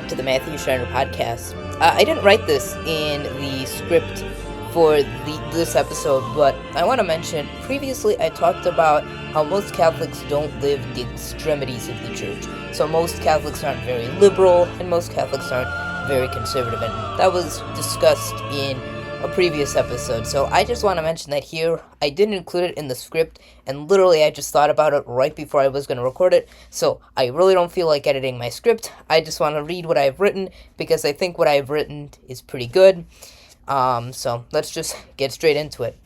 back to the Matthew Schreiner podcast. I didn't write this in the script for this episode, but I want to mention, previously I talked about how most Catholics don't live the extremities of the church. So most Catholics aren't very liberal, and most Catholics aren't very conservative, and that was discussed in a previous episode. So I just want to mention that here. I didn't include it in the script, and literally I just thought about it right before I was going to record it, so I really don't feel like editing my script. I just want to read what I've written, because I think what I've written is pretty good. So let's just get straight into it.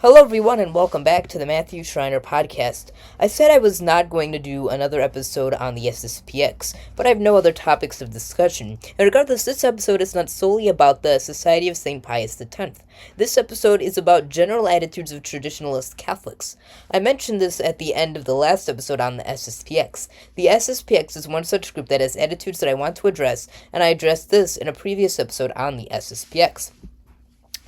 Hello everyone, and welcome back to the Matthew Schreiner podcast. I said I was not going to do another episode on the SSPX, but I have no other topics of discussion, and regardless, this episode is not solely about the Society of St. Pius X. This episode is about general attitudes of traditionalist Catholics. I mentioned this at the end of the last episode on the SSPX. The SSPX is one such group that has attitudes that I want to address, and I addressed this in a previous episode on the SSPX.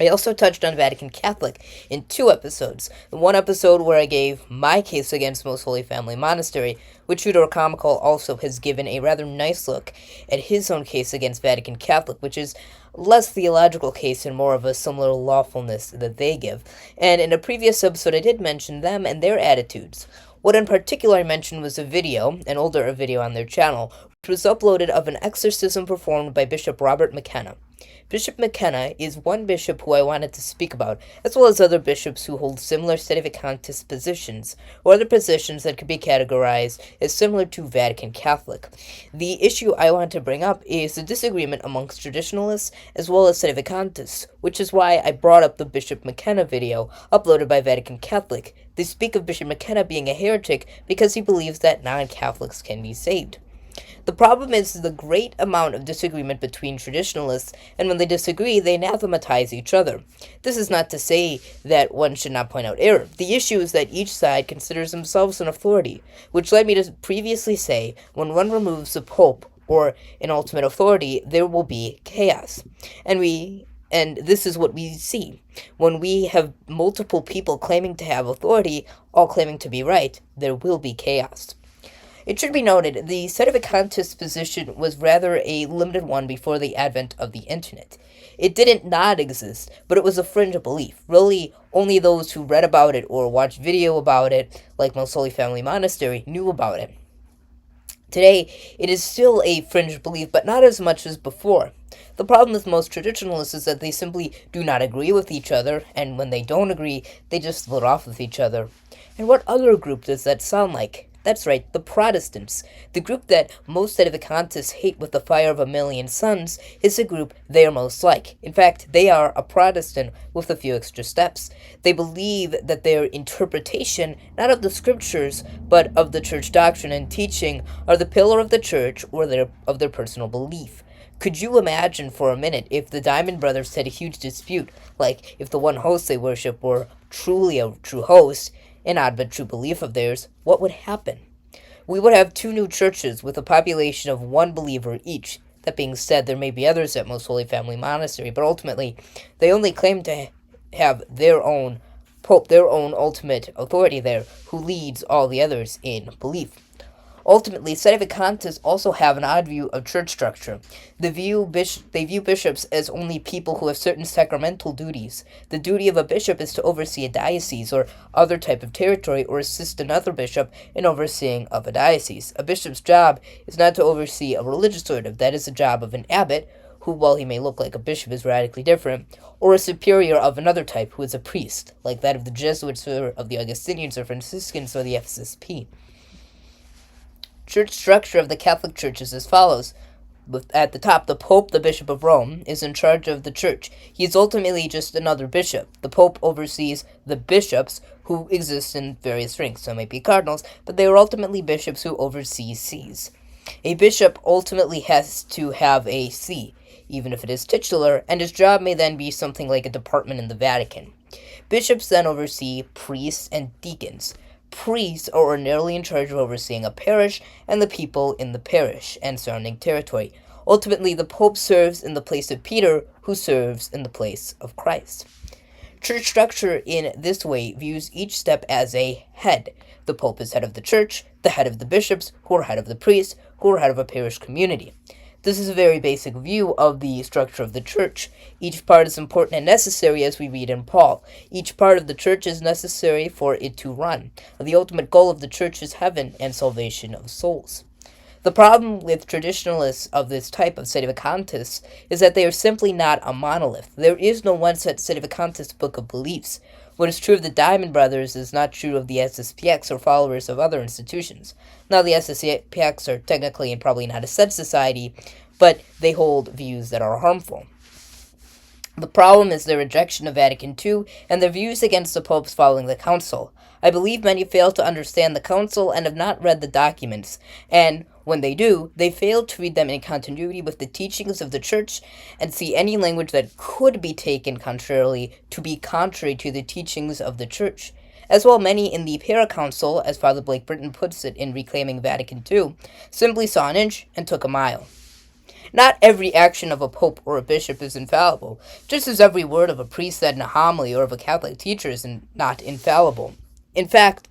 I also touched on Vacant Catholic in 2 episodes. The one episode where I gave my case against Most Holy Family Monastery, which Tudor Comical also has given a rather nice look at his own case against Vacant Catholic, which is less theological case and more of a similar lawfulness that they give. And in a previous episode I did mention them and their attitudes. What in particular I mentioned was a video, an older video on their channel, which was uploaded of an exorcism performed by Bishop Robert McKenna. Bishop McKenna is one bishop who I wanted to speak about, as well as other bishops who hold similar Sedevacantist positions, or other positions that could be categorized as similar to Vatican Catholic. The issue I want to bring up is the disagreement amongst traditionalists as well as Sedevacantists, which is why I brought up the Bishop McKenna video uploaded by Vatican Catholic. They speak of Bishop McKenna being a heretic because he believes that non-Catholics can be saved. The problem is the great amount of disagreement between traditionalists, and when they disagree, they anathematize each other. This is not to say that one should not point out error. The issue is that each side considers themselves an authority, which led me to previously say, when one removes the Pope, or an ultimate authority, there will be chaos. And this is what we see. When we have multiple people claiming to have authority, all claiming to be right, there will be chaos. It should be noted, the Sedevacantist position was rather a limited one before the advent of the internet. It didn't not exist, but it was a fringe belief. Really, only those who read about it or watched video about it, like Most Holy Family Monastery, knew about it. Today, it is still a fringe belief, but not as much as before. The problem with most traditionalists is that they simply do not agree with each other, and when they don't agree, they just split off with each other. And what other group does that sound like? That's right, the Protestants. The group that most Sedevacantists hate with the fire of a million suns is the group they are most like. In fact, they are a Protestant with a few extra steps. They believe that their interpretation, not of the scriptures, but of the church doctrine and teaching, are the pillar of the church or of their personal belief. Could you imagine for a minute if the Diamond Brothers had a huge dispute, like if the one host they worship were truly a true host, an odd but true belief of theirs, what would happen? We would have 2 new churches with a population of 1 believer each. That being said, there may be others at Most Holy Family Monastery, but ultimately, they only claim to have their own pope, their own ultimate authority there, who leads all the others in belief. Ultimately, Sedevacantists also have an odd view of church structure. They view bishops as only people who have certain sacramental duties. The duty of a bishop is to oversee a diocese or other type of territory or assist another bishop in overseeing of a diocese. A bishop's job is not to oversee a religious order. That is the job of an abbot, who, while he may look like a bishop, is radically different, or a superior of another type, who is a priest, like that of the Jesuits or of the Augustinians or Franciscans or the FSSP. Church structure of the Catholic Church is as follows. At the top, the Pope, the Bishop of Rome, is in charge of the Church. He is ultimately just another bishop. The Pope oversees the bishops, who exist in various ranks. Some may be cardinals, but they are ultimately bishops who oversee sees. A bishop ultimately has to have a see, even if it is titular, and his job may then be something like a department in the Vatican. Bishops then oversee priests and deacons. Priests are ordinarily in charge of overseeing a parish and the people in the parish and surrounding territory. Ultimately, the Pope serves in the place of Peter, who serves in the place of Christ. Church structure in this way views each step as a head. The Pope is head of the church, the head of the bishops, who are head of the priests, who are head of a parish community. This is a very basic view of the structure of the church. Each part is important and necessary, as we read in Paul. Each part of the church is necessary for it to run. The ultimate goal of the church is heaven and salvation of souls. The problem with traditionalists of this type of Sedevacantists is that they are simply not a monolith. There is no one set Sedevacantist book of beliefs. What is true of the Diamond Brothers is not true of the SSPX or followers of other institutions. Now, the SSPX are technically and probably not a set society, but they hold views that are harmful. The problem is their rejection of Vatican II and their views against the popes following the council. I believe many fail to understand the council and have not read the documents, and when they do, they fail to read them in continuity with the teachings of the church and see any language that could be taken contrarily to be contrary to the teachings of the church. As well, many in the Paracouncil, as Father Blake Britton puts it in Reclaiming Vatican II, simply saw an inch and took a mile. Not every action of a pope or a bishop is infallible, just as every word of a priest said in a homily or of a Catholic teacher is not infallible. In fact,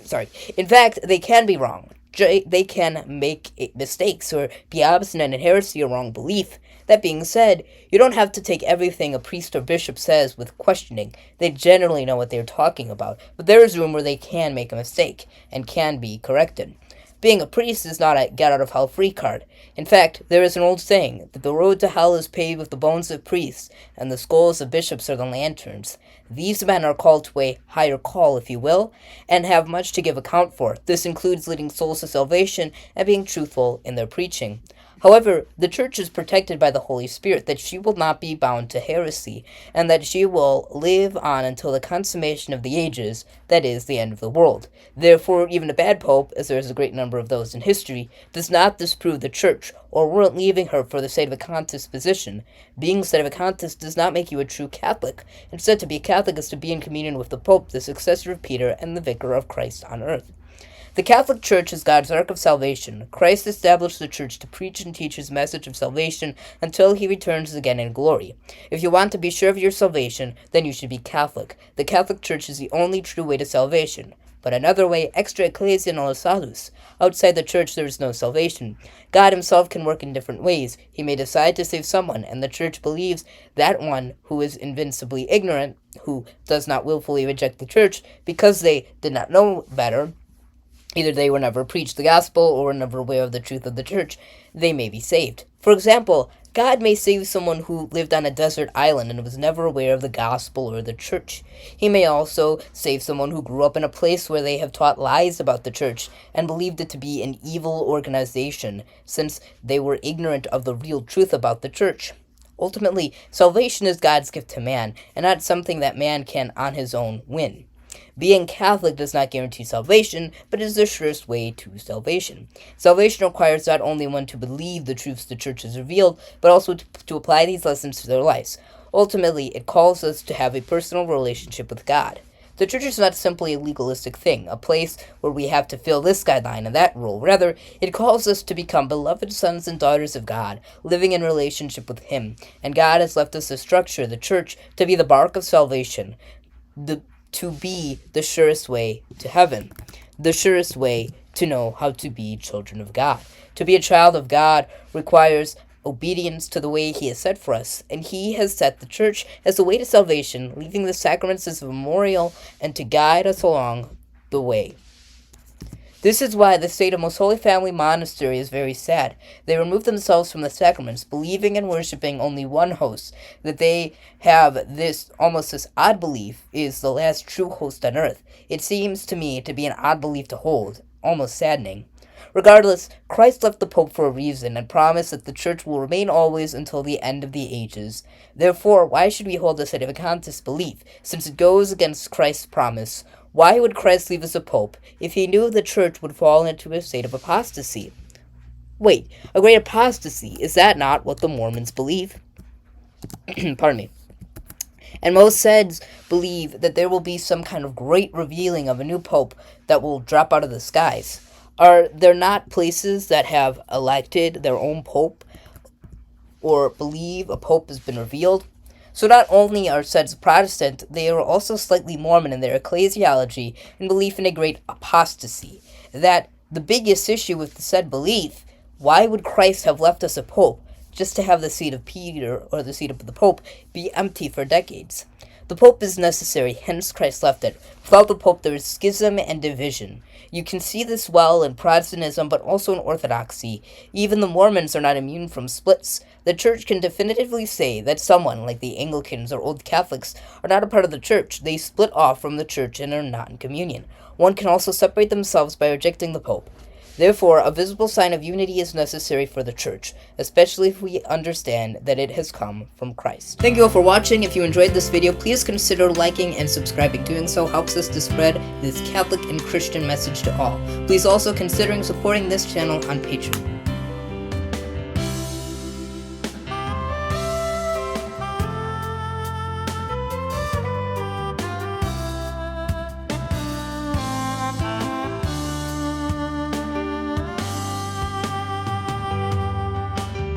they can be wrong. They can make mistakes or be obstinate in heresy or wrong belief. That being said, you don't have to take everything a priest or bishop says with questioning. They generally know what they're talking about, but there is room where they can make a mistake and can be corrected. Being a priest is not a get-out-of-hell-free card. In fact, there is an old saying that the road to hell is paved with the bones of priests, and the skulls of bishops are the lanterns. These men are called to a higher call, if you will, and have much to give account for. This includes leading souls to salvation and being truthful in their preaching. However, the Church is protected by the Holy Spirit, that she will not be bound to heresy, and that she will live on until the consummation of the ages, that is, the end of the world. Therefore, even a bad pope, as there is a great number of those in history, does not disprove the Church, or warrant leaving her for the Sedevacantist position. Being Sedevacantist does not make you a true Catholic. Instead, to be a Catholic is to be in communion with the Pope, the successor of Peter, and the vicar of Christ on earth. The Catholic Church is God's ark of salvation. Christ established the Church to preach and teach his message of salvation until he returns again in glory. If you want to be sure of your salvation, then you should be Catholic. The Catholic Church is the only true way to salvation. But another way, extra ecclesia nullo salus. Outside the Church there is no salvation. God himself can work in different ways. He may decide to save someone, and the Church believes that one who is invincibly ignorant, who does not willfully reject the Church because they did not know better, either they were never preached the gospel or were never aware of the truth of the church, they may be saved. For example, God may save someone who lived on a desert island and was never aware of the gospel or the church. He may also save someone who grew up in a place where they have taught lies about the church and believed it to be an evil organization, since they were ignorant of the real truth about the church. Ultimately, salvation is God's gift to man, and not something that man can on his own win. Being Catholic does not guarantee salvation, but is the surest way to salvation. Salvation requires not only one to believe the truths the Church has revealed, but also to apply these lessons to their lives. Ultimately, it calls us to have a personal relationship with God. The Church is not simply a legalistic thing, a place where we have to fill this guideline and that rule. Rather, it calls us to become beloved sons and daughters of God, living in relationship with Him. And God has left us a structure, the Church, to be the bark of salvation, to be the surest way to heaven, the surest way to know how to be children of God. To be a child of God requires obedience to the way He has set for us, and He has set the Church as the way to salvation, leaving the sacraments as a memorial and to guide us along the way. This is why the state of Most Holy Family Monastery is very sad. They remove themselves from the sacraments, believing and worshiping only one host, that they have this odd belief is the last true host on earth. It seems to me to be an odd belief to hold, almost saddening. Regardless, Christ left the Pope for a reason and promised that the Church will remain always until the end of the ages. Therefore, why should we hold the Sedevacantist belief, since it goes against Christ's promise? Why would Christ leave us a pope if he knew the Church would fall into a state of apostasy? Wait, a great apostasy, is that not what the Mormons believe? Pardon me. And most Seds believe that there will be some kind of great revealing of a new pope that will drop out of the skies. Are there not places that have elected their own pope or believe a pope has been revealed? So not only are Seds Protestant, they are also slightly Mormon in their ecclesiology and belief in a great apostasy. That the biggest issue with the said belief Why would Christ have left us a pope just to have the seat of Peter or the seat of the pope be empty for decades? The pope is necessary, hence Christ left it. Without the pope there is schism and division. You can see this well in Protestantism, but also in Orthodoxy. Even the Mormons are not immune from splits. The Church can definitively say that someone, like the Anglicans or Old Catholics, are not a part of the Church. They split off from the Church and are not in communion. One can also separate themselves by rejecting the Pope. Therefore, a visible sign of unity is necessary for the Church, especially if we understand that it has come from Christ. Thank you all for watching. If you enjoyed this video, please consider liking and subscribing. Doing so helps us to spread this Catholic and Christian message to all. Please also consider supporting this channel on Patreon.